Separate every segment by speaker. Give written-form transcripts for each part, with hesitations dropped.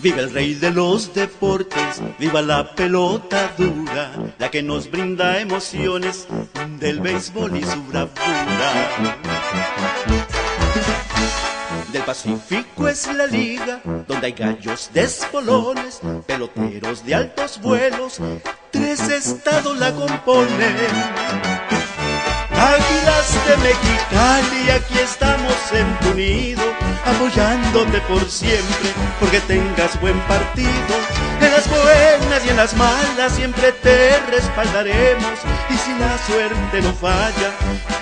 Speaker 1: Viva el rey de los deportes, viva la pelota dura, la que nos brinda emociones del béisbol y su bravura. Del Pacífico es la liga, donde hay gallos de espolones, peloteros de altos vuelos, 3 estados la componen. Águilas de Mexicali, aquí estamos en tu nido, apoyándote por siempre, porque tengas buen partido. En las buenas y en las malas siempre te respaldaremos, y si la suerte no falla,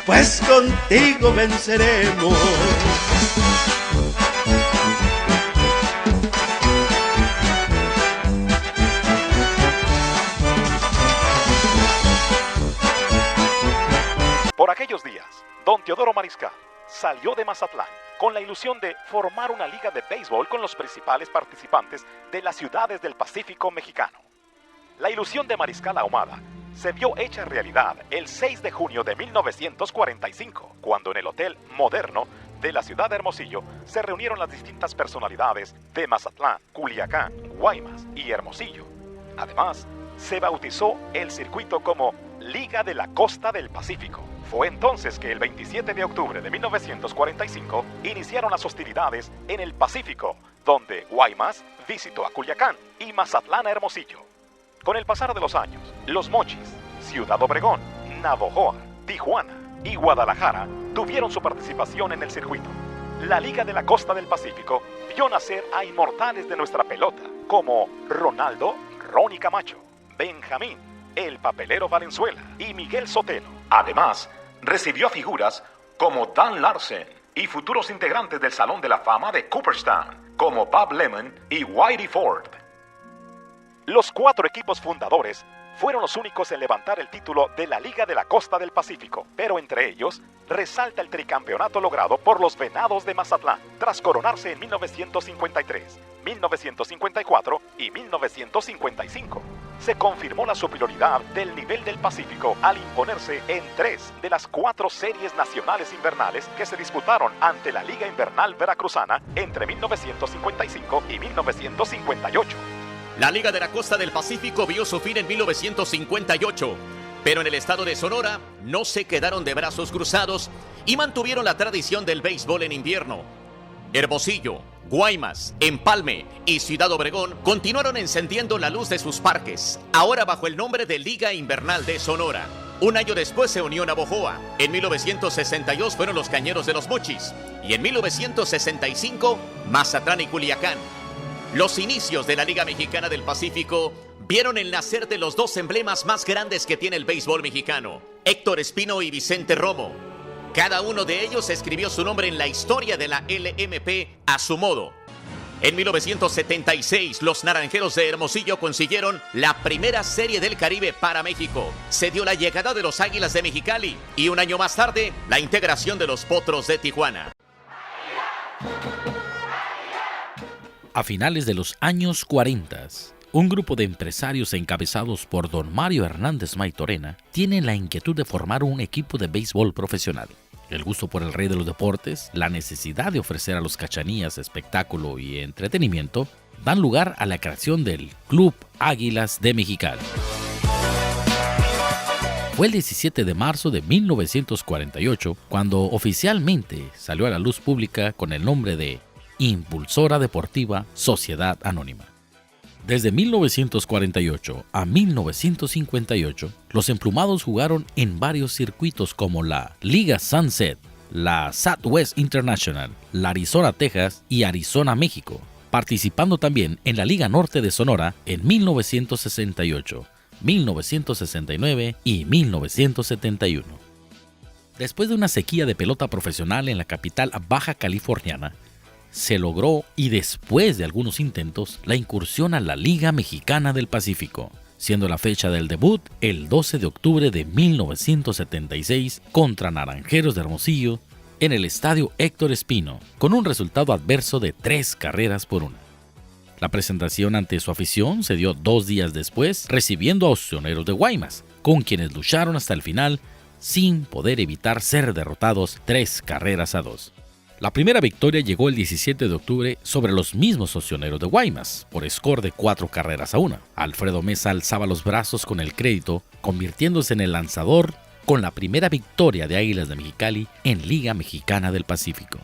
Speaker 1: pues contigo venceremos.
Speaker 2: Por aquellos días, don Teodoro Mariscal salió de Mazatlán con la ilusión de formar una liga de béisbol con los principales participantes de las ciudades del Pacífico mexicano. La ilusión de Mariscal Ahumada se vio hecha realidad el 6 de junio de 1945, cuando en el Hotel Moderno de la ciudad de Hermosillo se reunieron las distintas personalidades de Mazatlán, Culiacán, Guaymas y Hermosillo. Además, se bautizó el circuito como Liga de la Costa del Pacífico. Fue entonces que el 27 de octubre de 1945 iniciaron las hostilidades en el Pacífico, donde Guaymas visitó a Culiacán y Mazatlán a Hermosillo. Con el pasar de los años, Los Mochis, Ciudad Obregón, Navojoa, Tijuana y Guadalajara tuvieron su participación en el circuito. La Liga de la Costa del Pacífico vio nacer a inmortales de nuestra pelota, como Ronaldo Ronnie Camacho, Benjamín El Papelero Valenzuela y Miguel Sotelo. Además, recibió a figuras como Dan Larsen y futuros integrantes del Salón de la Fama de Cooperstown, como Bob Lemon y Whitey Ford. Los 4 equipos fundadores fueron los únicos en levantar el título de la Liga de la Costa del Pacífico, pero entre ellos resalta el tricampeonato logrado por los Venados de Mazatlán, tras coronarse en 1953, 1954 y 1955. Se confirmó la superioridad del nivel del Pacífico al imponerse en 3 de las 4 series nacionales invernales que se disputaron ante la Liga Invernal Veracruzana entre 1955 y 1958.
Speaker 3: La Liga de la Costa del Pacífico vio su fin en 1958, pero en el estado de Sonora no se quedaron de brazos cruzados y mantuvieron la tradición del béisbol en invierno. Hermosillo, Guaymas, Empalme y Ciudad Obregón continuaron encendiendo la luz de sus parques, ahora bajo el nombre de Liga Invernal de Sonora. Un año después se unió Navojoa. En 1962 fueron los Cañeros de Los Mochis y en 1965 Mazatlán y Culiacán. Los inicios de la Liga Mexicana del Pacífico vieron el nacer de los 2 emblemas más grandes que tiene el béisbol mexicano, Héctor Espino y Vicente Romo. Cada uno de ellos escribió su nombre en la historia de la LMP a su modo. En 1976, los Naranjeros de Hermosillo consiguieron la primera Serie del Caribe para México. Se dio la llegada de los Águilas de Mexicali y un año más tarde, la integración de los Potros de Tijuana.
Speaker 4: A finales de los años 40, un grupo de empresarios encabezados por don Mario Hernández Maytorena tienen la inquietud de formar un equipo de béisbol profesional. El gusto por el rey de los deportes, la necesidad de ofrecer a los cachanías espectáculo y entretenimiento, dan lugar a la creación del Club Águilas de Mexicali. Fue el 17 de marzo de 1948 cuando oficialmente salió a la luz pública con el nombre de Impulsora Deportiva Sociedad Anónima. Desde 1948 a 1958, los emplumados jugaron en varios circuitos como la Liga Sunset, la Southwest International, la Arizona Texas y Arizona México, participando también en la Liga Norte de Sonora en 1968, 1969 y 1971. Después de una sequía de pelota profesional en la capital baja californiana, se logró, y después de algunos intentos, la incursión a la Liga Mexicana del Pacífico, siendo la fecha del debut el 12 de octubre de 1976 contra Naranjeros de Hermosillo en el estadio Héctor Espino, con un resultado adverso de 3 carreras por 1. La presentación ante su afición se dio 2 días después, recibiendo a Opcioneros de Guaymas, con quienes lucharon hasta el final sin poder evitar ser derrotados 3 carreras a 2. La primera victoria llegó el 17 de octubre sobre los mismos Opcioneros de Guaymas, por score de 4-1. Alfredo Mesa alzaba los brazos con el crédito, convirtiéndose en el lanzador con la primera victoria de Águilas de Mexicali en Liga Mexicana del Pacífico.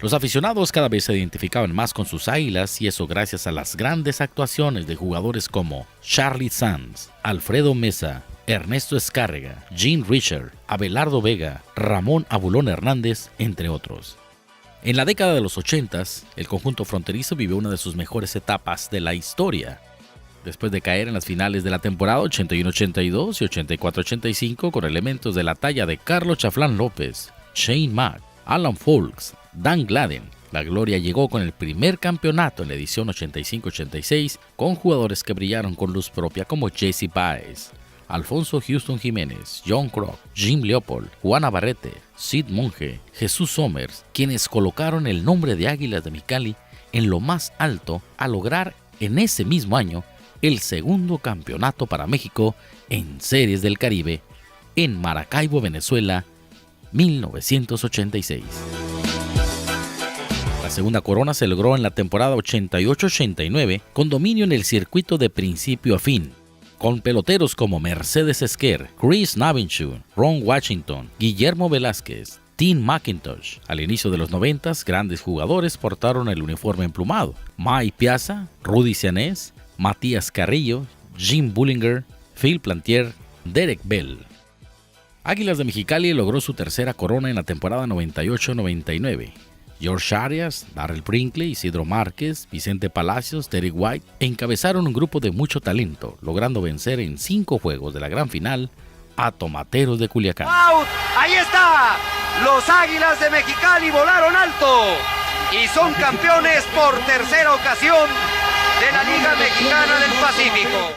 Speaker 4: Los aficionados cada vez se identificaban más con sus Águilas, y eso gracias a las grandes actuaciones de jugadores como Charlie Sands, Alfredo Mesa, Ernesto Escárrega, Gene Richard, Abelardo Vega, Ramón Abulón Hernández, entre otros. En la década de los 80s, el conjunto fronterizo vivió una de sus mejores etapas de la historia. Después de caer en las finales de la temporada 81-82 y 84-85 con elementos de la talla de Carlos Chaflán López, Shane Mack, Alan Folks, Dan Gladden, la gloria llegó con el primer campeonato en la edición 85-86 con jugadores que brillaron con luz propia como Jesse Baez, Alfonso Houston Jiménez, John Krok, Jim Leopold, Juan Navarrete, Sid Monge, Jesús Somers, quienes colocaron el nombre de Águilas de Mexicali en lo más alto a lograr en ese mismo año el segundo campeonato para México en Series del Caribe en Maracaibo, Venezuela, 1986. La segunda corona se logró en la temporada 88-89 con dominio en el circuito de principio a fin, con peloteros como Mercedes Esquer, Chris Navinchu, Ron Washington, Guillermo Velázquez, Tim McIntosh. Al inicio de los 90s, grandes jugadores portaron el uniforme emplumado: Mike Piazza, Rudy Cianés, Matías Carrillo, Jim Bullinger, Phil Plantier, Derek Bell. Águilas de Mexicali logró su tercera corona en la temporada 98-99. George Arias, Darrell Brinkley, Isidro Márquez, Vicente Palacios, Derek White encabezaron un grupo de mucho talento, logrando vencer en 5 juegos de la gran final a Tomateros de Culiacán.
Speaker 5: ¡Out! ¡Ahí está! Los Águilas de Mexicali volaron alto y son campeones por tercera ocasión de la Liga Mexicana del Pacífico.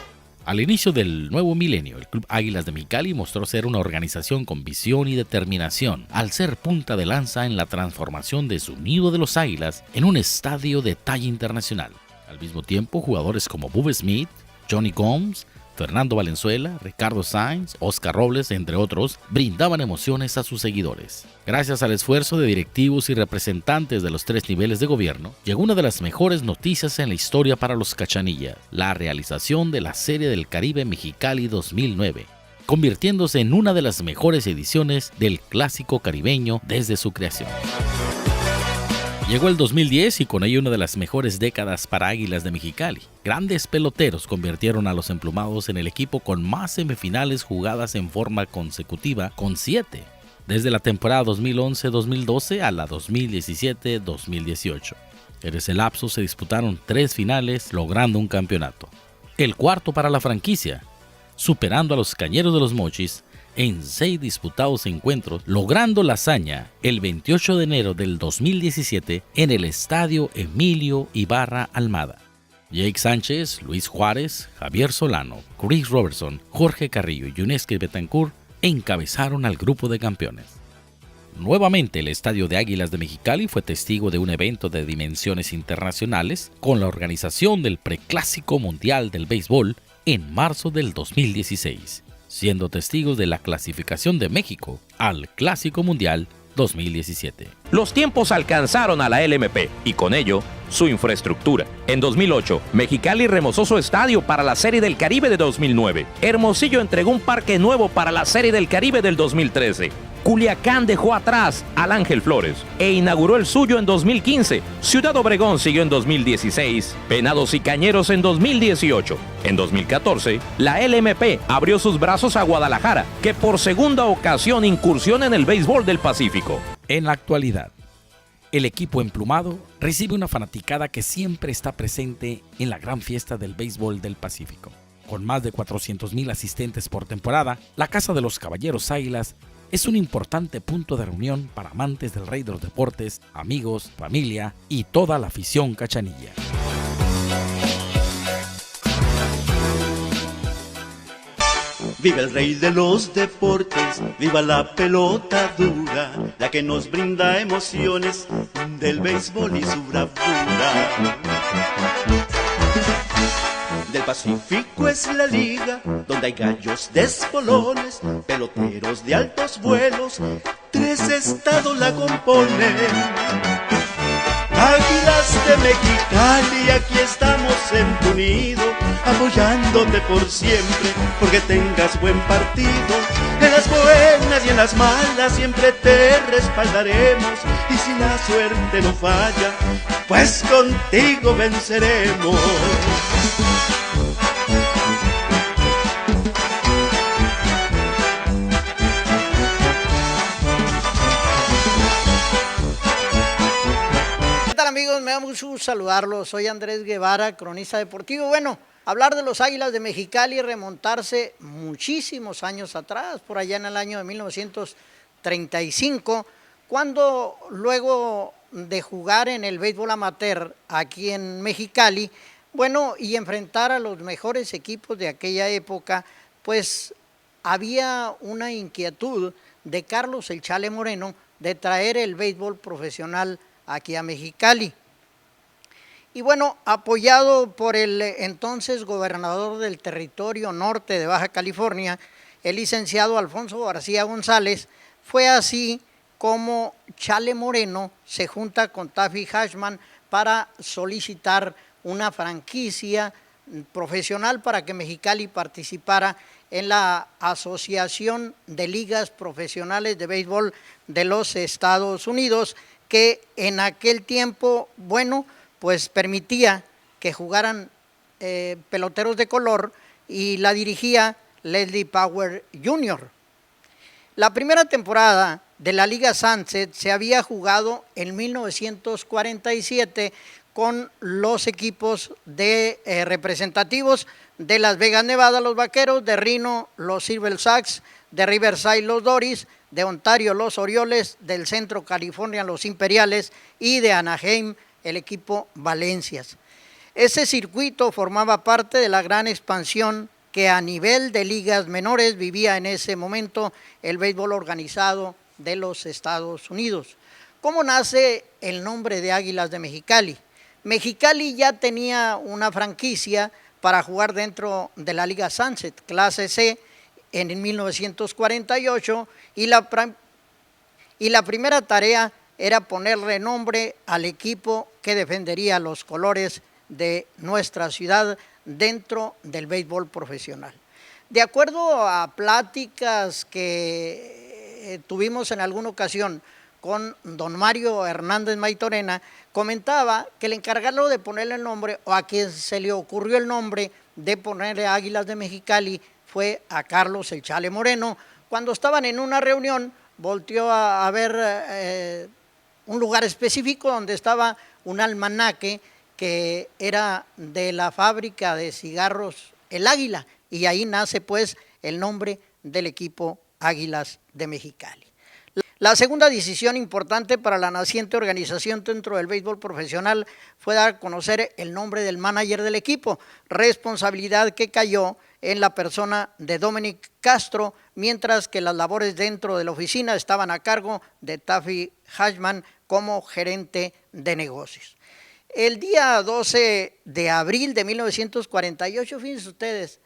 Speaker 4: Al inicio del nuevo milenio, el Club Águilas de Mexicali mostró ser una organización con visión y determinación, al ser punta de lanza en la transformación de su nido de los Águilas en un estadio de talla internacional. Al mismo tiempo, jugadores como Bubba Smith, Johnny Gomes, Fernando Valenzuela, Ricardo Sainz, Oscar Robles, entre otros, brindaban emociones a sus seguidores. Gracias al esfuerzo de directivos y representantes de los 3 niveles de gobierno, llegó una de las mejores noticias en la historia para los Cachanillas: la realización de la Serie del Caribe Mexicali 2009, convirtiéndose en una de las mejores ediciones del clásico caribeño desde su creación. Llegó el 2010 y con ello una de las mejores décadas para Águilas de Mexicali. Grandes peloteros convirtieron a los emplumados en el equipo con más semifinales jugadas en forma consecutiva, con 7, desde la temporada 2011-2012 a la 2017-2018. En ese lapso se disputaron 3 finales, logrando un campeonato, el cuarto para la franquicia, superando a los Cañeros de los Mochis en 6 disputados encuentros, logrando la hazaña el 28 de enero del 2017 en el Estadio Emilio Ibarra Almada. Jake Sánchez, Luis Juárez, Javier Solano, Chris Robertson, Jorge Carrillo y Yuneski Betancourt encabezaron al grupo de campeones. Nuevamente, el Estadio de Águilas de Mexicali fue testigo de un evento de dimensiones internacionales con la organización del Preclásico Mundial del Béisbol en marzo del 2016. Siendo testigos de la clasificación de México al Clásico Mundial 2017.
Speaker 6: Los tiempos alcanzaron a la LMP y con ello su infraestructura. En 2008, Mexicali remozó su estadio para la Serie del Caribe de 2009. Hermosillo entregó un parque nuevo para la Serie del Caribe del 2013. Culiacán dejó atrás al Ángel Flores e inauguró el suyo en 2015. Ciudad Obregón siguió en 2016. Venados y Cañeros en 2018. En 2014, la LMP abrió sus brazos a Guadalajara, que por segunda ocasión incursiona en el béisbol del Pacífico.
Speaker 7: En la actualidad, el equipo emplumado recibe una fanaticada que siempre está presente en la gran fiesta del béisbol del Pacífico. Con más de 400,000 asistentes por temporada, la Casa de los Caballeros Águilas es un importante punto de reunión para amantes del rey de los deportes, amigos, familia y toda la afición cachanilla.
Speaker 1: Viva el rey de los deportes, viva la pelota dura, la que nos brinda emociones del béisbol y su bravura. Del Pacífico es la liga, donde hay gallos de espolones, peloteros de altos vuelos, 3 estados la componen. Águilas de Mexicali, aquí estamos en tu nido, apoyándote por siempre, porque tengas buen partido. En las buenas y en las malas siempre te respaldaremos, y si la suerte no falla, pues contigo venceremos.
Speaker 8: Amigos, me da mucho gusto saludarlos. Soy Andrés Guevara, cronista deportivo. Bueno, hablar de los Águilas de Mexicali y remontarse muchísimos años atrás, por allá en el año de 1935, cuando luego de jugar en el béisbol amateur aquí en Mexicali, bueno, y enfrentar a los mejores equipos de aquella época, pues había una inquietud de Carlos El Chale Moreno de traer el béisbol profesional aquí a Mexicali. Y bueno, apoyado por el entonces gobernador del territorio norte de Baja California, el licenciado Alfonso García González, fue así como Chale Moreno se junta con Taffy Hashman para solicitar una franquicia profesional para que Mexicali participara en la Asociación de Ligas Profesionales de Béisbol de los Estados Unidos, que en aquel tiempo, bueno, pues permitía que jugaran peloteros de color, y la dirigía Leslie Power Jr. La primera temporada de la Liga Sunset se había jugado en 1947 con los equipos de representativos de Las Vegas, Nevada, los Vaqueros, de Reno, los Silver Sox, de Riverside, los Doris, de Ontario, los Orioles, del Centro California, los Imperiales, y de Anaheim, el equipo Valencias. Ese circuito formaba parte de la gran expansión que a nivel de ligas menores vivía en ese momento el béisbol organizado de los Estados Unidos. ¿Cómo nace el nombre de Águilas de Mexicali? Mexicali ya tenía una franquicia para jugar dentro de la Liga Sunset, clase C, en 1948, y la primera tarea era ponerle nombre al equipo que defendería los colores de nuestra ciudad dentro del béisbol profesional. De acuerdo a pláticas que tuvimos en alguna ocasión con don Mario Hernández Maitorena, comentaba que el encargado de ponerle el nombre, o a quien se le ocurrió el nombre de ponerle Águilas de Mexicali, fue a Carlos El Chale Moreno. Cuando estaban en una reunión, volteó a ver un lugar específico donde estaba un almanaque que era de la fábrica de cigarros El Águila, y ahí nace pues el nombre del equipo Águilas de Mexicali. La segunda decisión importante para la naciente organización dentro del béisbol profesional fue dar a conocer el nombre del manager del equipo, responsabilidad que cayó en la persona de Dominic Castro, mientras que las labores dentro de la oficina estaban a cargo de Taffy Hashman como gerente de negocios. El día 12 de abril de 1948, fíjense ustedes,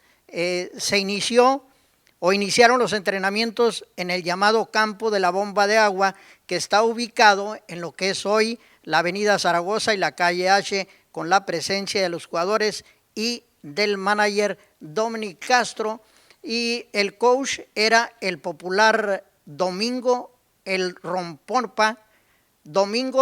Speaker 8: iniciaron los entrenamientos en el llamado Campo de la Bomba de Agua, que está ubicado en lo que es hoy la avenida Zaragoza y la calle H, con la presencia de los jugadores y del manager Dominic Castro, y el coach era el popular Domingo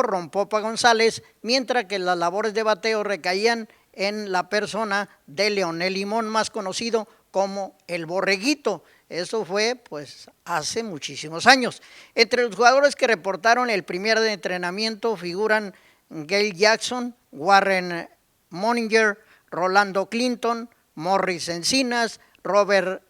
Speaker 8: Rompopa González, mientras que las labores de bateo recaían en la persona de Leonel Limón, más conocido como el Borreguito. Eso fue pues hace muchísimos años. Entre los jugadores que reportaron el primer de entrenamiento figuran Gail Jackson, Warren Moninger, Rolando Clinton, Morris Encinas, Robert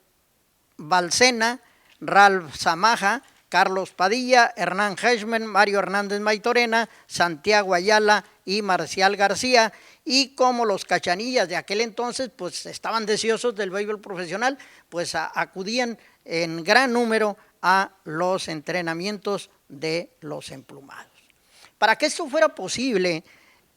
Speaker 8: Balcena, Ralph Zamaja, Carlos Padilla, Hernán Hashman, Mario Hernández Maitorena, Santiago Ayala y Marcial García. Y como los cachanillas de aquel entonces pues estaban deseosos del béisbol profesional, pues acudían en gran número a los entrenamientos de los emplumados. Para que esto fuera posible,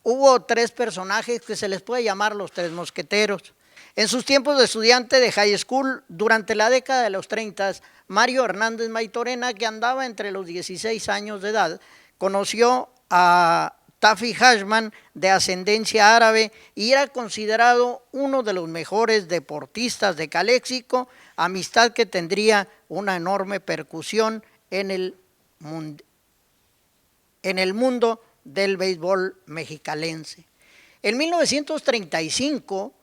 Speaker 8: hubo tres personajes que se les puede llamar los tres mosqueteros. En sus tiempos de estudiante de high school, durante la década de los 30, Mario Hernández Maytorena, que andaba entre los 16 años de edad, conoció a Taffy Hashman, de ascendencia árabe, y era considerado uno de los mejores deportistas de Caléxico, amistad que tendría una enorme percusión en el mundo del béisbol mexicalense. En 1935,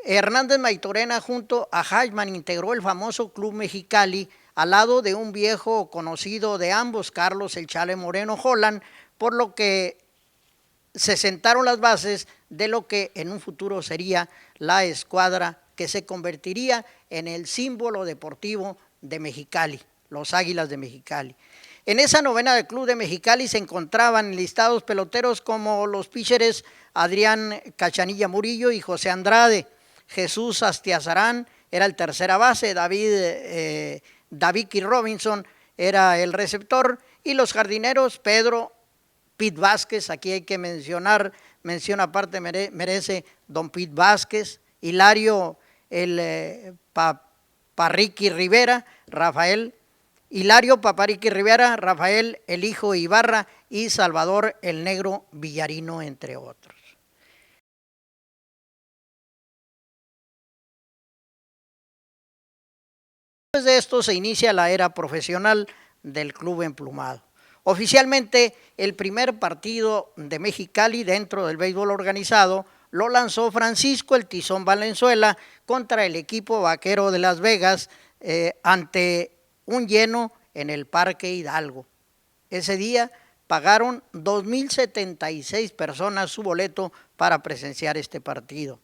Speaker 8: Hernández Maytorena junto a Hashman integró el famoso Club Mexicali al lado de un viejo conocido de ambos, Carlos El Chale Moreno Holland, por lo que se sentaron las bases de lo que en un futuro sería la escuadra que se convertiría en el símbolo deportivo de Mexicali, los Águilas de Mexicali. En esa novena del Club de Mexicali se encontraban listados peloteros como los pitchers Adrián Cachanilla Murillo y José Andrade. Jesús Astiazarán era el tercera base, David Robinson era el receptor, y los jardineros Pedro Pete Vázquez, aquí hay que mención aparte merece don Pete Vázquez, Hilario Paparriqui Rivera, Rafael el Hijo Ibarra y Salvador el Negro Villarino, entre otros. Después de esto se inicia la era profesional del Club Emplumado. Oficialmente, el primer partido de Mexicali dentro del béisbol organizado lo lanzó Francisco el Tizón Valenzuela contra el equipo vaquero de Las Vegas ante un lleno en el Parque Hidalgo. Ese día pagaron 2,076 personas su boleto para presenciar este partido.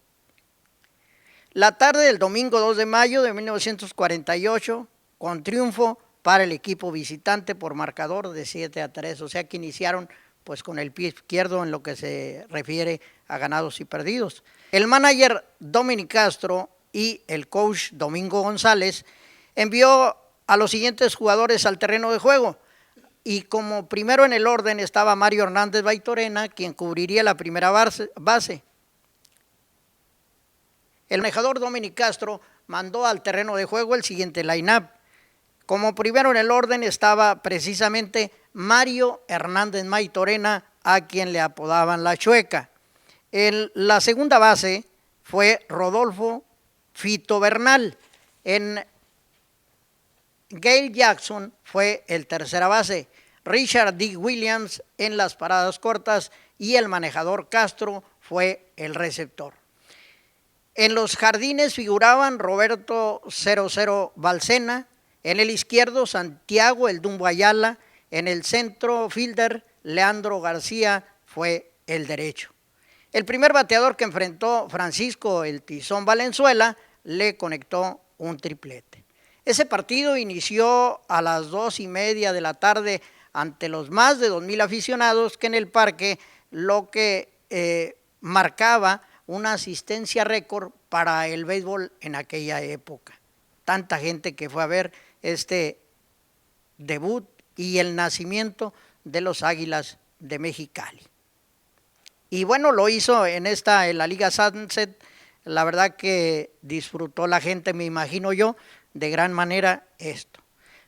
Speaker 8: La tarde del domingo 2 de mayo de 1948, con triunfo para el equipo visitante por marcador de 7-3, o sea que iniciaron pues con el pie izquierdo en lo que se refiere a ganados y perdidos. El manager Dominic Castro y el coach Domingo González envió a los siguientes jugadores al terreno de juego, y como primero en el orden estaba Mario Hernández Maytorena, quien cubriría la primera base. El manejador Dominic Castro mandó al terreno de juego el siguiente line-up. Como primero en el orden estaba precisamente Mario Hernández Maytorena, a quien le apodaban La Chueca. La segunda base fue Rodolfo Fito Bernal. Gail Jackson fue el tercera base. Richard D. Williams en las paradas cortas y el manejador Castro fue el receptor. En los jardines figuraban Roberto 00 Balcena, en el izquierdo Santiago el Dumbo Ayala, en el centro fielder Leandro García fue el derecho. El primer bateador que enfrentó Francisco el Tizón Valenzuela le conectó un triplete. Ese partido inició a las 2:30 de la tarde ante los más de 2,000 aficionados que en el parque, lo que marcaba una asistencia récord para el béisbol en aquella época. Tanta gente que fue a ver este debut y el nacimiento de los Águilas de Mexicali. Y bueno, lo hizo en la Liga Sunset. La verdad que disfrutó la gente, me imagino yo, de gran manera esto.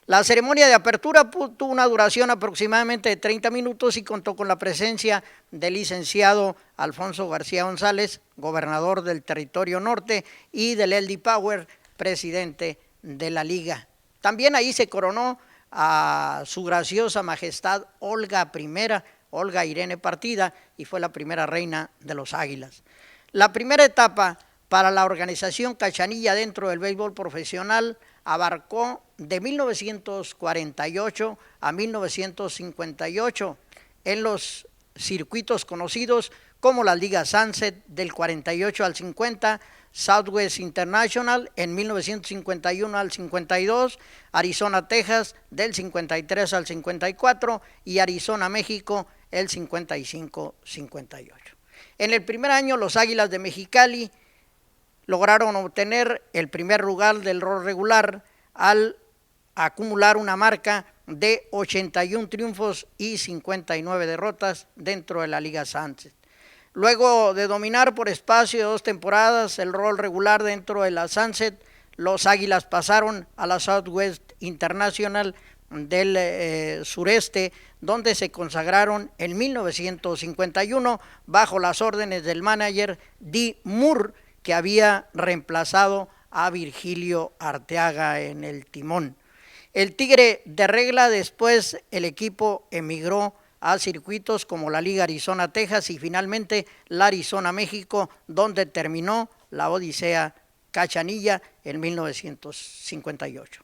Speaker 8: La ceremonia de apertura tuvo una duración aproximadamente de 30 minutos y contó con la presencia del licenciado Alfonso García González, gobernador del Territorio Norte, y del L.D. Power, presidente de la liga. También ahí se coronó a su graciosa majestad Olga Irene Partida, y fue la primera reina de los Águilas. La primera etapa para la organización Cachanilla dentro del béisbol profesional abarcó de 1948 a 1958 en los circuitos conocidos como la Liga Sunset del 48 al 50, Southwest International en 1951 al 52, Arizona, Texas del 53 al 54 y Arizona, México el 55-58. En el primer año los Águilas de Mexicali lograron obtener el primer lugar del rol regular al acumular una marca de 81 triunfos y 59 derrotas dentro de la Liga Sunset. Luego de dominar por espacio de 2 temporadas el rol regular dentro de la Sunset, los Águilas pasaron a la Southwest International del sureste, donde se consagraron en 1951 bajo las órdenes del manager Dee Moore, que había reemplazado a Virgilio Arteaga en el timón. El Tigre de regla, después el equipo emigró a circuitos como la Liga Arizona-Texas y finalmente la Arizona-México, donde terminó la odisea Cachanilla en 1958.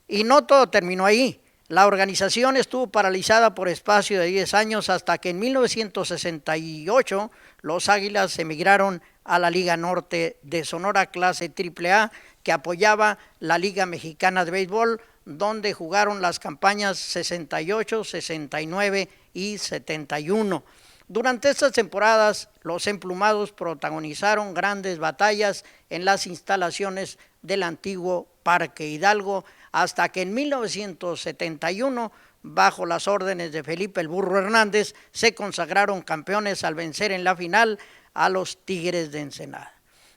Speaker 8: Y no todo terminó ahí. La organización estuvo paralizada por espacio de 10 años hasta que en 1968 los Águilas emigraron a la Liga Norte de Sonora clase AAA, que apoyaba la Liga Mexicana de Béisbol, donde jugaron las campañas 68, 69 y 71. Durante estas temporadas, los emplumados protagonizaron grandes batallas en las instalaciones del antiguo Parque Hidalgo, hasta que en 1971, bajo las órdenes de Felipe el Burro Hernández, se consagraron campeones al vencer en la final a los Tigres de Ensenada.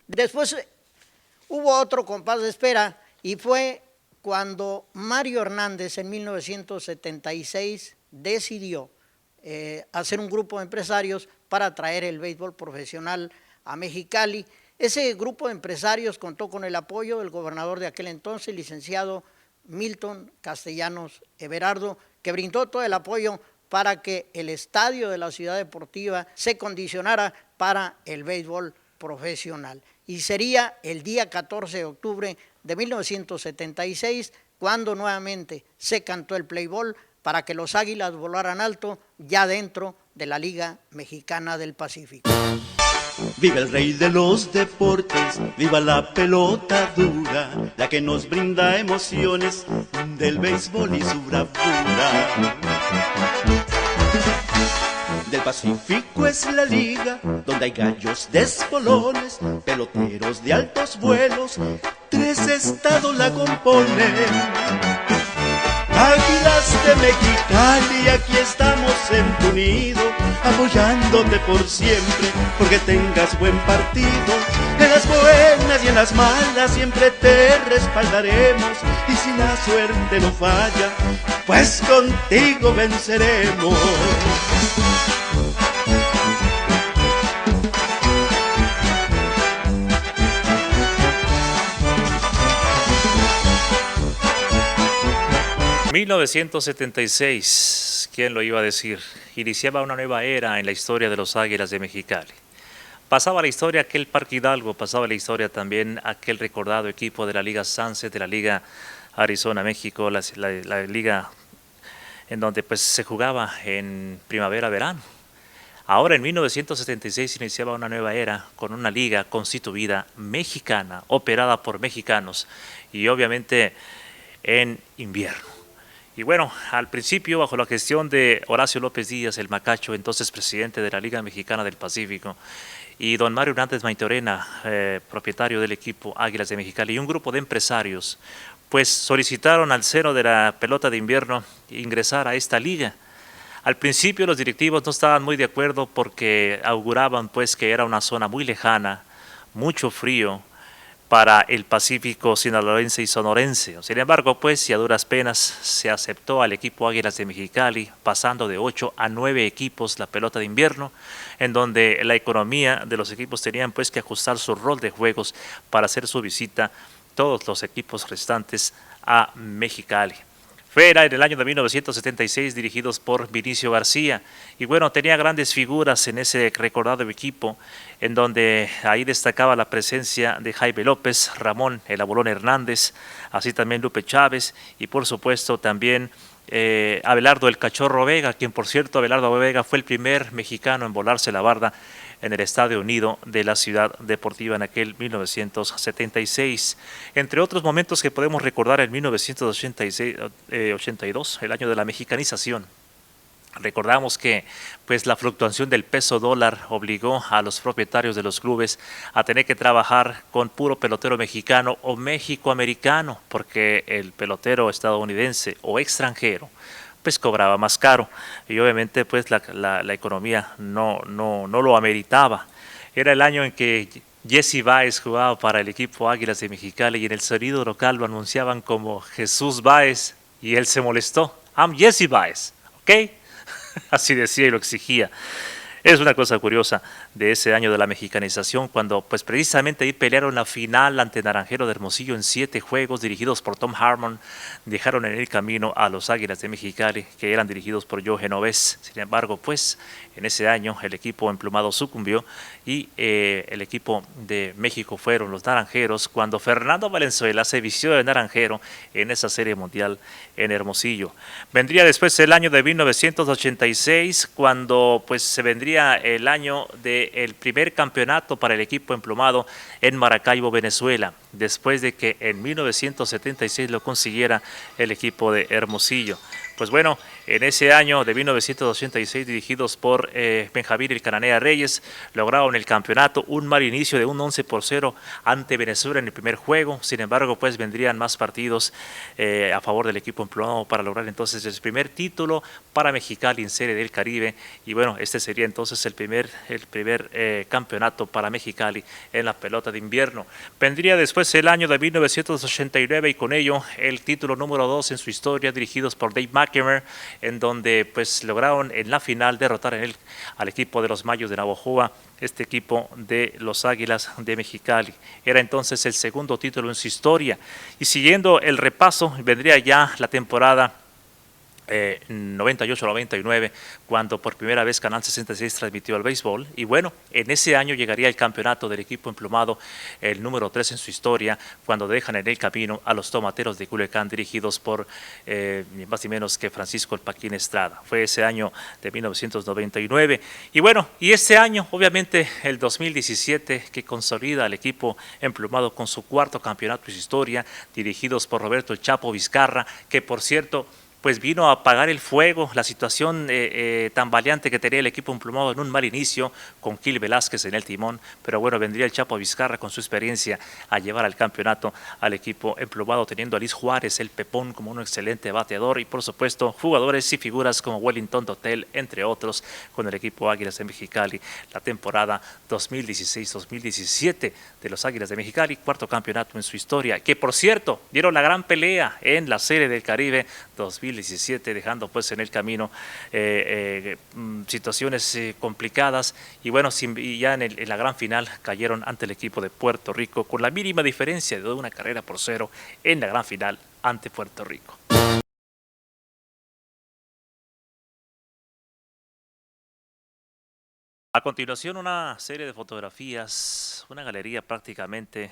Speaker 8: Después hubo otro compás de espera y fue cuando Mario Hernández en 1976 decidió hacer un grupo de empresarios para traer el béisbol profesional a Mexicali. Ese grupo de empresarios contó con el apoyo del gobernador de aquel entonces, licenciado Milton Castellanos Everardo, que brindó todo el apoyo para que el estadio de la Ciudad Deportiva se condicionara para el béisbol profesional. Y sería el día 14 de octubre de 1976 cuando nuevamente se cantó el play ball para que los Águilas volaran alto ya dentro de la Liga Mexicana del Pacífico.
Speaker 1: Viva el rey de los deportes, viva la pelota dura, la que nos brinda emociones del béisbol y su bravura. Del Pacífico es la liga, donde hay gallos despolones, peloteros de altos vuelos, 3 estados la componen. Águilas de Mexicali, aquí estamos en tu nido, apoyándote por siempre, porque tengas buen partido. En las buenas y en las malas siempre te respaldaremos, y si la suerte no falla, pues contigo venceremos.
Speaker 9: 1976, ¿quién lo iba a decir? Iniciaba una nueva era en la historia de los Águilas de Mexicali. Pasaba la historia aquel Parque Hidalgo, pasaba la historia también aquel recordado equipo de la Liga Sunset, de la Liga Arizona-México, la liga en donde pues se jugaba en primavera-verano. Ahora en 1976 iniciaba una nueva era con una liga constituida mexicana, operada por mexicanos y obviamente en invierno. Y bueno, al principio, bajo la gestión de Horacio López Díaz, el Macacho, entonces presidente de la Liga Mexicana del Pacífico, y don Mario Hernández Maitorena, propietario del equipo Águilas de Mexicali, y un grupo de empresarios, pues solicitaron al seno de la pelota de invierno ingresar a esta liga. Al principio los directivos no estaban muy de acuerdo porque auguraban pues que era una zona muy lejana, mucho frío, para el Pacífico sinaloense y sonorense. Sin embargo, pues, y a duras penas se aceptó al equipo Águilas de Mexicali, pasando de 8 a 9 equipos la pelota de invierno, en donde la economía de los equipos tenían pues que ajustar su rol de juegos para hacer su visita todos los equipos restantes a Mexicali. Era en el año de 1976 dirigidos por Vinicio García y bueno, tenía grandes figuras en ese recordado equipo en donde ahí destacaba la presencia de Jaime López, Ramón el Abolón Hernández, así también Lupe Chávez y por supuesto también Abelardo el Cachorro Vega, quien por cierto Abelardo Vega fue el primer mexicano en volarse la barda en el Estadio Unido de la Ciudad Deportiva en aquel 1976. Entre otros momentos que podemos recordar en 1982, el año de la mexicanización. Recordamos que pues la fluctuación del peso dólar obligó a los propietarios de los clubes a tener que trabajar con puro pelotero mexicano o mexicoamericano, porque el pelotero estadounidense o extranjero pues cobraba más caro y obviamente pues la economía no lo ameritaba. Era el año en que Jesse Báez jugaba para el equipo Águilas de Mexicali y en el sonido local lo anunciaban como Jesús Báez y él se molestó. I'm Jesse Báez, ¿ok? Así decía y lo exigía. Es una cosa curiosa de ese año de la mexicanización, cuando pues precisamente ahí pelearon la final ante Naranjero de Hermosillo en 7 juegos dirigidos por Tom Harmon. Dejaron en el camino a los Águilas de Mexicali, que eran dirigidos por Joe Genovés. Sin embargo, pues en ese año el equipo emplumado sucumbió y el equipo de México fueron los Naranjeros, cuando Fernando Valenzuela se vistió de naranjero en esa serie mundial en Hermosillo. Vendría después el año de 1986, cuando pues se vendría el año del primer campeonato para el equipo emplumado en Maracaibo, Venezuela, después de que en 1976 lo consiguiera el equipo de Hermosillo. Pues bueno, en ese año de 1986, dirigidos por Benjamín el Cananea Reyes, lograron el campeonato, un mal inicio de un 11-0 ante Venezuela en el primer juego. Sin embargo, pues vendrían más partidos a favor del equipo emplumado para lograr entonces el primer título para Mexicali en Serie del Caribe. Y bueno, este sería entonces el primer campeonato para Mexicali en la pelota de invierno. Vendría después el año de 1989 y con ello el título número 2 en su historia, dirigidos por Dave McKemmer, en donde pues lograron en la final derrotar al equipo de los Mayos de Navojoa, este equipo de los Águilas de Mexicali. Era entonces el segundo título en su historia. Y siguiendo el repaso, vendría ya la temporada 98-99, cuando por primera vez Canal 66 transmitió el béisbol. Y bueno, en ese año llegaría el campeonato del equipo emplumado, el número 3 en su historia, cuando dejan en el camino a los Tomateros de Culiacán, dirigidos por ni más ni menos que Francisco El Paquín Estrada. Fue ese año de 1999. Y bueno, y este año, obviamente, el 2017, que consolida al equipo emplumado con su cuarto campeonato en su historia, dirigidos por Roberto El Chapo Vizcarra, que por cierto pues vino a apagar el fuego, la situación tan valiente que tenía el equipo emplumado en un mal inicio, con Gil Velázquez en el timón, pero bueno, vendría el Chapo Vizcarra con su experiencia a llevar al campeonato al equipo emplumado, teniendo a Luis Juárez, el Pepón, como un excelente bateador, y por supuesto jugadores y figuras como Wellington Dotel, entre otros, con el equipo Águilas de Mexicali. La temporada 2016-2017 de los Águilas de Mexicali, cuarto campeonato en su historia, que por cierto, dieron la gran pelea en la Serie del Caribe 2017, dejando pues en el camino situaciones complicadas, y bueno, y ya en la gran final cayeron ante el equipo de Puerto Rico con la mínima diferencia de 1-0 en la gran final ante Puerto Rico. A continuación, una serie de fotografías, una galería prácticamente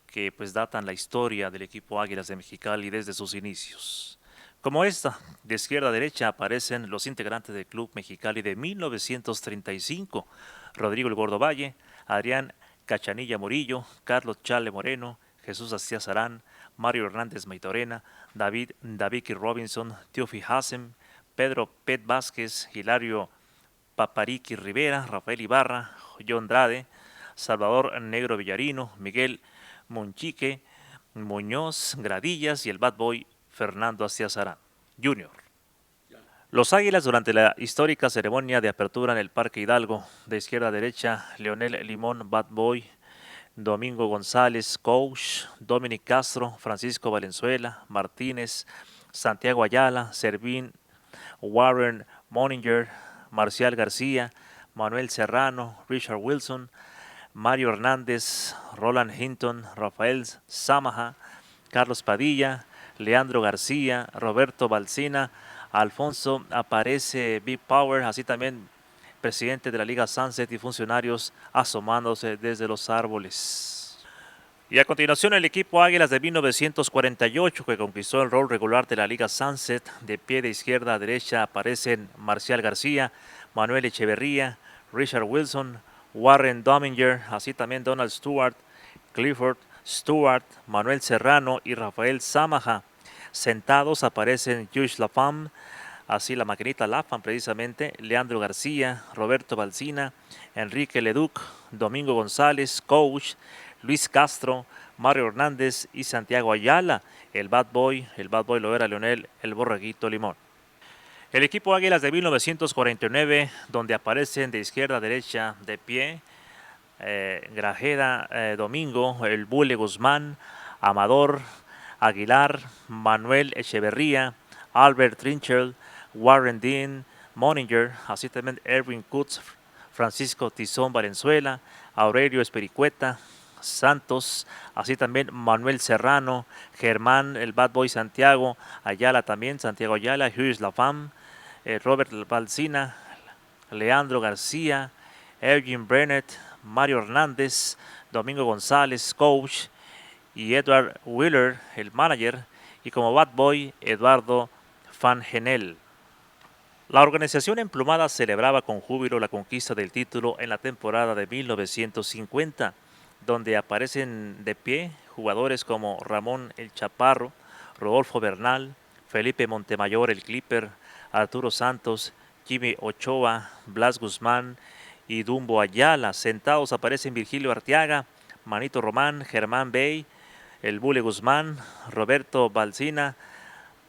Speaker 9: que pues datan la historia del equipo Águilas de Mexicali desde sus inicios. Como esta, de izquierda a derecha aparecen los integrantes del Club Mexicali de 1935, Rodrigo El Gordo Valle, Adrián Cachanilla Murillo, Carlos Chale Moreno, Jesús Astías Arán, Mario Hernández Maitorena, David Daviki Robinson, Teofi Hassem, Pedro Pet Vázquez, Hilario Papariqui Rivera, Rafael Ibarra, John Andrade, Salvador Negro Villarino, Miguel Monchique, Muñoz Gradillas y el Bad Boy Fernando Astías Arán Jr. Los Águilas, durante la histórica ceremonia de apertura en el Parque Hidalgo, de izquierda a derecha, Leonel Limón, Bad Boy, Domingo González, Coach, Dominic Castro, Francisco Valenzuela, Martínez, Santiago Ayala, Servín, Warren Moninger, Marcial García, Manuel Serrano, Richard Wilson, Mario Hernández, Roland Hinton, Rafael Samaja, Carlos Padilla, Leandro García, Roberto Balsina, Alfonso Aparece Big Power, así también presidente de la Liga Sunset y funcionarios asomándose desde los árboles. Y a continuación el equipo Águilas de 1948, que conquistó el rol regular de la Liga Sunset. De pie de izquierda a derecha aparecen Marcial García, Manuel Echeverría, Richard Wilson, Warren Dominger, así también Donald Stewart, Clifford Stewart, Manuel Serrano y Rafael Samaja. Sentados aparecen Josh Lafam, así la maquinita Lafam precisamente, Leandro García, Roberto Balsina, Enrique Leduc, Domingo González, Coach, Luis Castro, Mario Hernández y Santiago Ayala. El Bad Boy lo era Leonel El Borreguito Limón. El equipo Águilas de 1949, donde aparecen de izquierda a derecha de pie, Grajeda, Domingo, el Bule Guzmán, Amador, Aguilar, Manuel Echeverría, Albert Trinchell, Warren Dean, Moninger, así también Erwin Kutz, Francisco Tizón Valenzuela, Aurelio Espericueta, Santos, así también Manuel Serrano, Germán, el Bad Boy Santiago, Ayala también, Santiago Ayala, Hughes Lafam, Robert Balsina, Leandro García, Eugene Brennett, Mario Hernández, Domingo González, coach, y Edward Wheeler, el manager, y como Bad Boy, Eduardo Fangenel. La organización emplumada celebraba con júbilo la conquista del título en la temporada de 1950, donde aparecen de pie jugadores como Ramón el Chaparro, Rodolfo Bernal, Felipe Montemayor el Clipper, Arturo Santos, Jimmy Ochoa, Blas Guzmán y Dumbo Ayala. Sentados aparecen Virgilio Arteaga, Manito Román, Germán Bey, el Bule Guzmán, Roberto Balsina,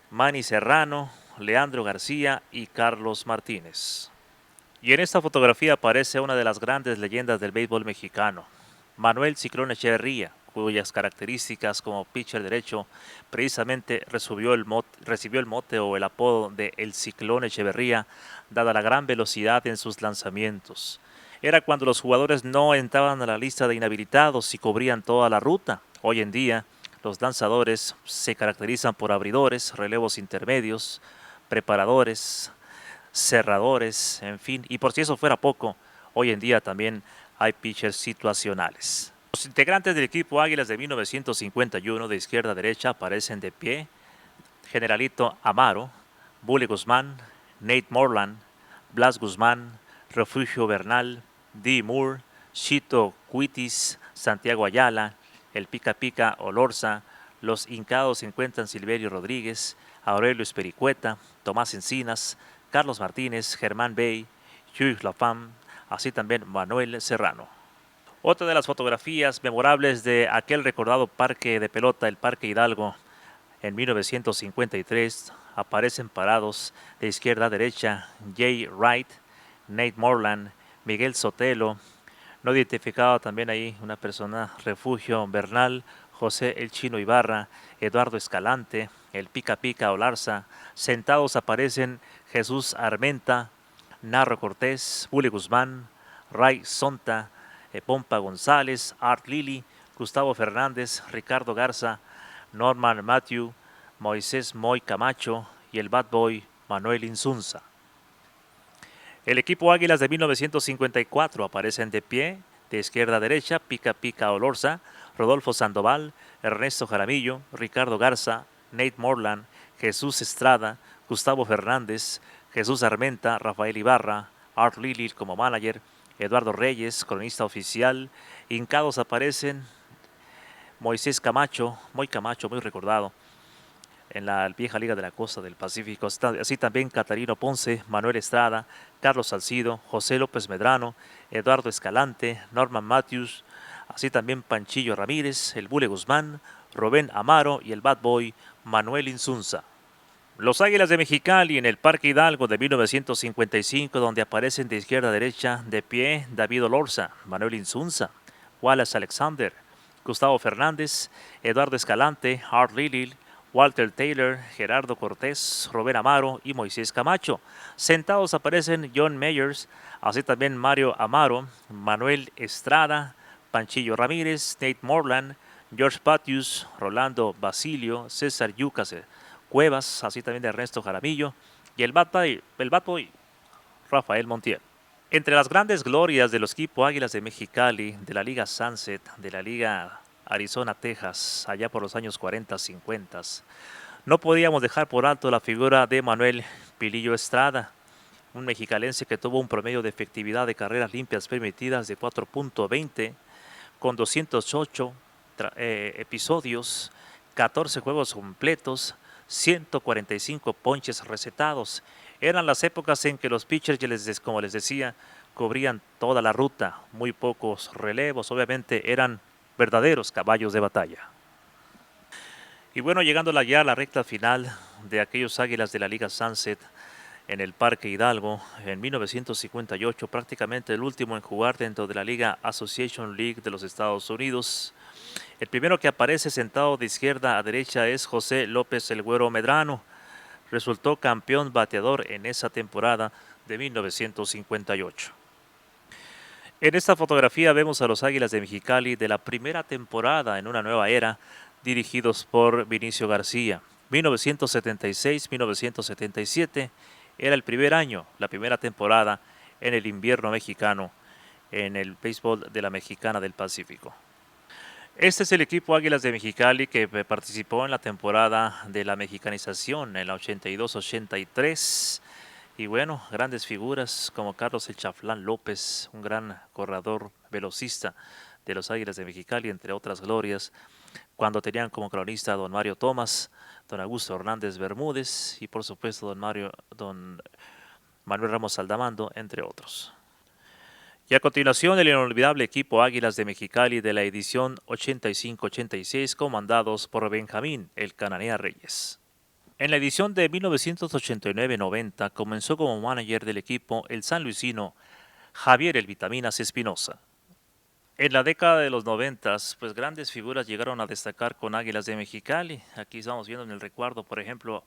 Speaker 9: Manny Serrano, Leandro García y Carlos Martínez. Y en esta fotografía aparece una de las grandes leyendas del béisbol mexicano, Manuel Ciclón Echeverría, cuyas características como pitcher derecho precisamente recibió el mote o el apodo de El Ciclón Echeverría, dada la gran velocidad en sus lanzamientos. Era cuando los jugadores no entraban a la lista de inhabilitados y cubrían toda la ruta. Hoy en día, los lanzadores se caracterizan por abridores, relevos intermedios, preparadores, cerradores, en fin. Y por si eso fuera poco, hoy en día también hay pitchers situacionales. Los integrantes del equipo Águilas de 1951 de izquierda a derecha aparecen de pie: Generalito Amaro, Bule Guzmán, Nate Morland, Blas Guzmán, Refugio Bernal, Dee Moore, Chito Cuitis, Santiago Ayala, el Pica Pica Olorza. Los hincados se encuentran Silverio Rodríguez, Aurelio Espericueta, Tomás Encinas, Carlos Martínez, Germán Bey, Hugh Lafam, así también Manuel Serrano. Otra de las fotografías memorables de aquel recordado parque de pelota, el Parque Hidalgo, en 1953, aparecen parados de izquierda a derecha Jay Wright, Nate Morland, Miguel Sotelo, no identificado también ahí una persona, Refugio Bernal, José El Chino Ibarra, Eduardo Escalante, el Pica Pica Olarza. Sentados aparecen Jesús Armenta, Narro Cortés, Bule Guzmán, Ray Sonta, Pompa González, Art Lili, Gustavo Fernández, Ricardo Garza, Norman Matthew, Moisés Moy Camacho y el Bad Boy Manuel Insunza. El equipo Águilas de 1954 aparecen de pie, de izquierda a derecha, Pica Pica Olorza, Rodolfo Sandoval, Ernesto Jaramillo, Ricardo Garza, Nate Morland, Jesús Estrada, Gustavo Fernández, Jesús Armenta, Rafael Ibarra, Art Lili como manager, Eduardo Reyes, cronista oficial. Hincados aparecen Moisés Camacho, muy recordado en la vieja Liga de la Costa del Pacífico. Así también Catarino Ponce, Manuel Estrada, Carlos Salcido, José López Medrano, Eduardo Escalante, Norman Matthews, así también Panchillo Ramírez, el Bule Guzmán, Rubén Amaro y el Bad Boy Manuel Insunza. Los Águilas de Mexicali en el Parque Hidalgo de 1955, donde aparecen de izquierda a derecha de pie David Olorza, Manuel Insunza, Wallace Alexander, Gustavo Fernández, Eduardo Escalante, Art Lili, Walter Taylor, Gerardo Cortés, Rubén Amaro y Moisés Camacho. Sentados aparecen John Meyers, así también Mario Amaro, Manuel Estrada, Panchillo Ramírez, Nate Morland, George Patius, Rolando Basilio, César Yucas Cuevas, así también de Ernesto Jaramillo y el Bad Boy Rafael Montiel. Entre las grandes glorias de los equipos Águilas de Mexicali, de la Liga Sunset, de la Liga Arizona, Texas, allá por los años 40, 50, no podíamos dejar por alto la figura de Manuel Pilillo Estrada, un mexicalense que tuvo un promedio de efectividad de carreras limpias permitidas de 4.20 con 208 episodios, 14 juegos completos, 145 ponches recetados. Eran las épocas en que los pitchers, como les decía, cubrían toda la ruta, muy pocos relevos, obviamente eran verdaderos caballos de batalla. Y bueno, llegando ya a la recta final de aquellos Águilas de la Liga Sunset, en el Parque Hidalgo en 1958, prácticamente el último en jugar dentro de la Liga Association League de los Estados Unidos. El primero que aparece sentado de izquierda a derecha es José López el Güero Medrano. Resultó campeón bateador en esa temporada de 1958. En esta fotografía vemos a los Águilas de Mexicali de la primera temporada en una nueva era, dirigidos por Vinicio García. 1976-1977 era el primer año, la primera temporada en el invierno mexicano, en el béisbol de la Mexicana del Pacífico. Este es el equipo Águilas de Mexicali que participó en la temporada de la mexicanización en la 82-83. Y bueno, grandes figuras como Carlos El Chaflán López, un gran corredor velocista de los Águilas de Mexicali, entre otras glorias, cuando tenían como cronista a don Mario Tomás, don Augusto Hernández Bermúdez y por supuesto don Manuel Ramos Aldamando, entre otros. Y a continuación el inolvidable equipo Águilas de Mexicali de la edición 85-86, comandados por Benjamín El Cananea Reyes. En la edición de 1989-90 comenzó como manager del equipo el sanluisino Javier El Vitaminas Espinosa. En la década de los 90, pues grandes figuras llegaron a destacar con Águilas de Mexicali. Aquí estamos viendo en el recuadro, por ejemplo,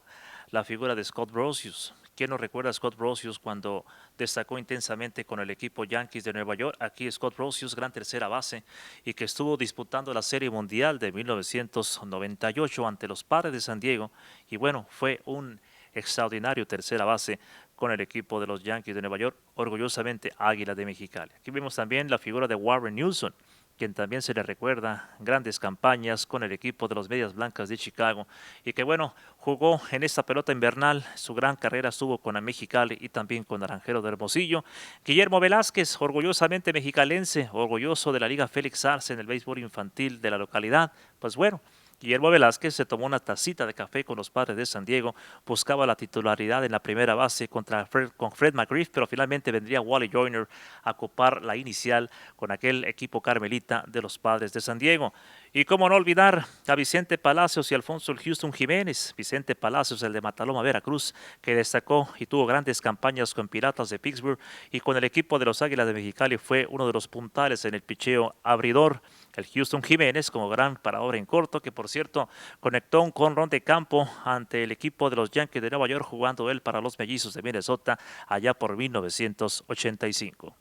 Speaker 9: la figura de Scott Brosius. ¿Quién no recuerda a Scott Brosius cuando destacó intensamente con el equipo Yankees de Nueva York? Aquí Scott Brosius, gran tercera base, y que estuvo disputando la Serie Mundial de 1998 ante los Padres de San Diego. Y bueno, fue un extraordinario tercera base con el equipo de los Yankees de Nueva York, orgullosamente Águila de Mexicali. Aquí vemos también la figura de Warren Newson, quien también se le recuerda grandes campañas con el equipo de los Medias Blancas de Chicago y que bueno, jugó en esta pelota invernal, su gran carrera estuvo con el Mexicali y también con Naranjero de Hermosillo. Guillermo Velázquez, orgullosamente mexicalense, orgulloso de la Liga Félix Arce en el béisbol infantil de la localidad, pues bueno, Guillermo Velázquez se tomó una tacita de café con los Padres de San Diego, buscaba la titularidad en la primera base con Fred McGriff, pero finalmente vendría Wally Joyner a ocupar la inicial con aquel equipo carmelita de los Padres de San Diego. Y cómo no olvidar a Vicente Palacios y Alfonso el Houston Jiménez. Vicente Palacios, el de Mataloma, Veracruz, que destacó y tuvo grandes campañas con Piratas de Pittsburgh y con el equipo de los Águilas de Mexicali fue uno de los puntales en el picheo abridor. El Houston Jiménez como gran parador en corto, que por cierto conectó un jonrón de campo ante el equipo de los Yankees de Nueva York, jugando él para los Mellizos de Minnesota allá por 1985.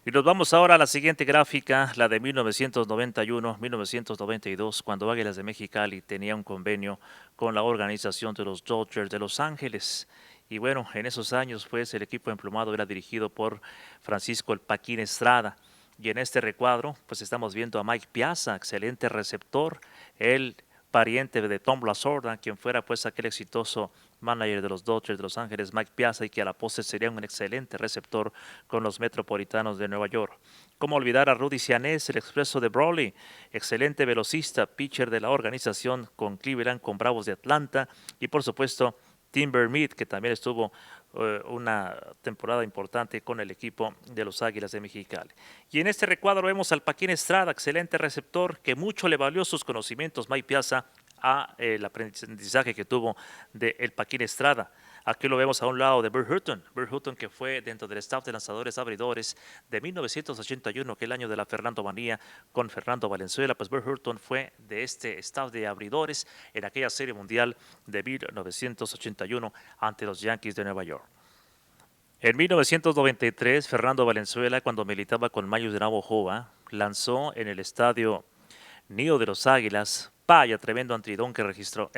Speaker 9: Y nos vamos ahora a la siguiente gráfica, la de 1991-1992, cuando Águilas de Mexicali tenía un convenio con la organización de los Dodgers de Los Ángeles. Y bueno, en esos años pues el equipo emplumado era dirigido por Francisco El Paquín Estrada. Y en este recuadro pues estamos viendo a Mike Piazza, excelente receptor, el pariente de Tom Lasorda, quien fuera pues aquel exitoso manager de los Dodgers de Los Ángeles, Mike Piazza, y que a la postre sería un excelente receptor con los Metropolitanos de Nueva York. ¿Cómo olvidar a Rudy Sianés, el expreso de Brawley, excelente velocista, pitcher de la organización con Cleveland, con Bravos de Atlanta, y por supuesto Tim Bermith, que también estuvo una temporada importante con el equipo de los Águilas de Mexicali. Y en este recuadro vemos al Paquín Estrada, excelente receptor, que mucho le valió sus conocimientos Mike Piazza a el aprendizaje que tuvo de el Paquín Estrada. Aquí lo vemos a un lado de Burt Hutton, que fue dentro del staff de lanzadores abridores de 1981, que es el año de la Fernando Manía con Fernando Valenzuela. Pues Burt Hutton fue de este staff de abridores en aquella Serie Mundial de 1981 ante los Yankees de Nueva York. En 1993, Fernando Valenzuela, cuando militaba con Mayos de Navojoa, lanzó en el estadio Nido de los Águilas, vaya tremendo entradón que registró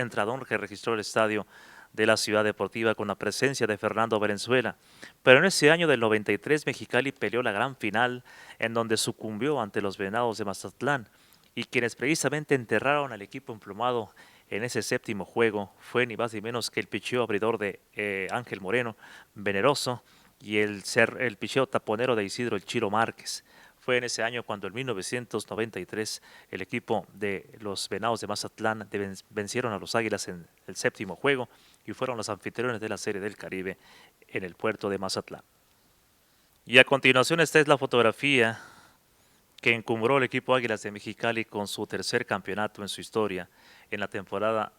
Speaker 9: el estadio de la Ciudad Deportiva con la presencia de Fernando Valenzuela. Pero en ese año del 93 Mexicali peleó la gran final en donde sucumbió ante los Venados de Mazatlán, y quienes precisamente enterraron al equipo emplumado en ese séptimo juego fue ni más ni menos que el picheo abridor de Ángel Moreno Veneroso y el picheo taponero de Isidro El Chiro Márquez. Fue en ese año cuando en 1993 el equipo de los Venados de Mazatlán vencieron a los Águilas en el séptimo juego y fueron los anfitriones de la Serie del Caribe en el puerto de Mazatlán. Y a continuación esta es la fotografía que encumbró el equipo Águilas de Mexicali con su tercer campeonato en su historia en la temporada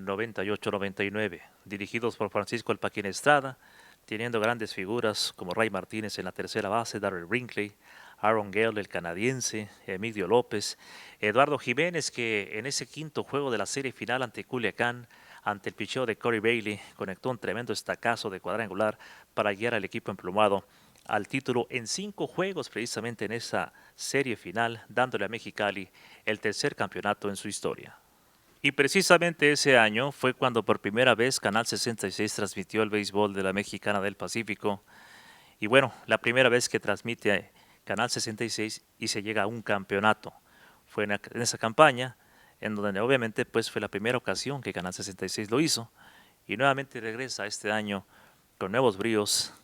Speaker 9: 98-99, dirigidos por Francisco El Paquín Estrada, teniendo grandes figuras como Ray Martínez en la tercera base, Darryl Brinkley, Aaron Gale, el canadiense, Emilio López, Eduardo Jiménez, que en ese quinto juego de la serie final ante Culiacán, ante el picheo de Corey Bailey, conectó un tremendo estacazo de cuadrangular para guiar al equipo emplumado al título en 5 juegos precisamente en esa serie final, dándole a Mexicali el tercer campeonato en su historia. Y precisamente ese año fue cuando por primera vez Canal 66 transmitió el béisbol de la Mexicana del Pacífico. Y bueno, la primera vez que transmite Canal 66 y se llega a un campeonato. Fue en esa campaña en donde obviamente pues fue la primera ocasión que Canal 66 lo hizo. Y nuevamente regresa este año con nuevos bríos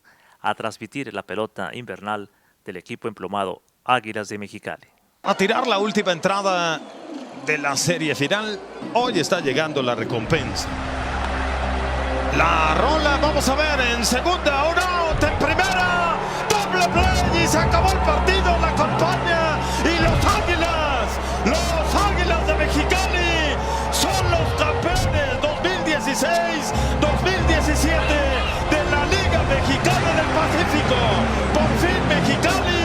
Speaker 9: a transmitir la pelota invernal del equipo emplumado Águilas de Mexicali.
Speaker 10: A tirar la última entrada de la serie final. Hoy está llegando la recompensa. La rola, vamos a ver, en segunda, un out, en primera, doble play y se acabó el partido, la campaña y los Águilas de Mexicali son los campeones 2016-2017 de la Liga Mexicana del Pacífico. Por fin Mexicali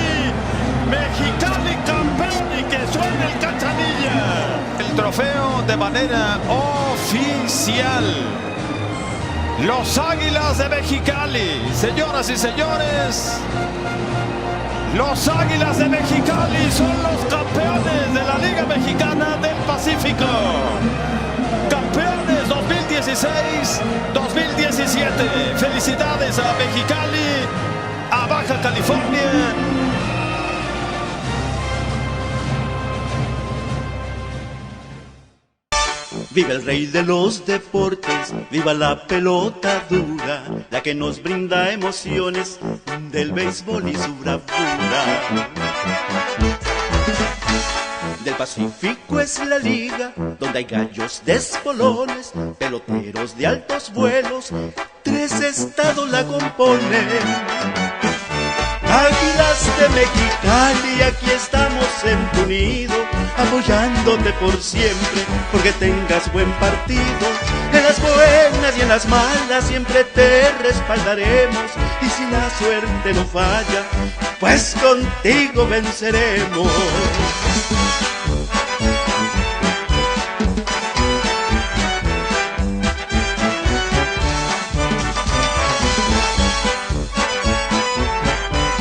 Speaker 10: campeón y que suene el cachanilla. El trofeo de manera oficial. Los Águilas de Mexicali, señoras y señores, los Águilas de Mexicali son los campeones de la Liga Mexicana del Pacífico. Campeones 2016-2017. Felicidades a Mexicali, a Baja California.
Speaker 1: Viva el rey de los deportes, viva la pelota dura, la que nos brinda emociones del béisbol y su bravura. Del Pacífico es la liga, donde hay gallos de espolones, peloteros de altos vuelos, 3 estados la componen. Águilas de Mexicali, aquí estamos en tu nido, apoyándote por siempre, porque tengas buen partido. En las buenas y en las malas siempre te respaldaremos, y si la suerte no falla, pues contigo venceremos.